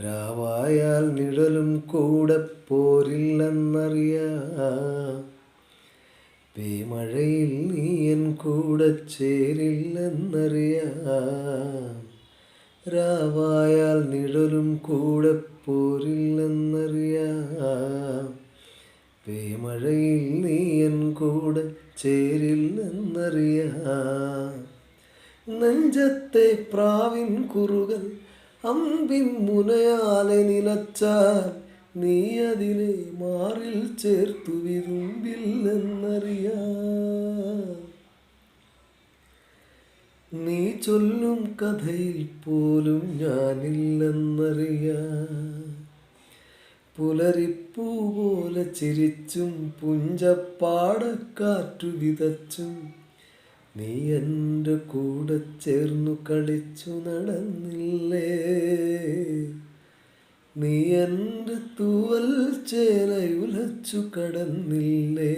രാവായാൽ നിഴലും കൂടെ പോരില്ലെന്നറിയാം. പേമഴയിൽ നീയൻ കൂടെ ചേരില്ലെന്നറിയാം. രാവായാൽ നിഴലും കൂടെ പോരില്ലെന്നറിയാം. പേമഴയിൽ നീയൻ കൂടെ ചേരില്ലെന്നറിയാം. നെഞ്ചത്തെ പ്രാവിൻ കുറുകൽ അമ്പിൻ മുനയാലെ നിലച്ചാൽ നീ അതിനെ മാറിൽ ചേർത്തു വിരുമ്പില്ലെന്നറിയാം. നീ ചൊല്ലും കഥയിൽ പോലും ഞാനില്ലെന്നറിയാം. പുലരിപ്പൂ പോലെ ചിരിച്ചും പുഞ്ചപ്പാടക്കാറ്റു വിതച്ചും നീ എൻ്റെ കൂടെ ചേർന്നു കളിച്ചു നടന്നില്ലേ. നീ എൻ്റെ തൂവൽ ചേലയുലച്ചു കടന്നില്ലേ.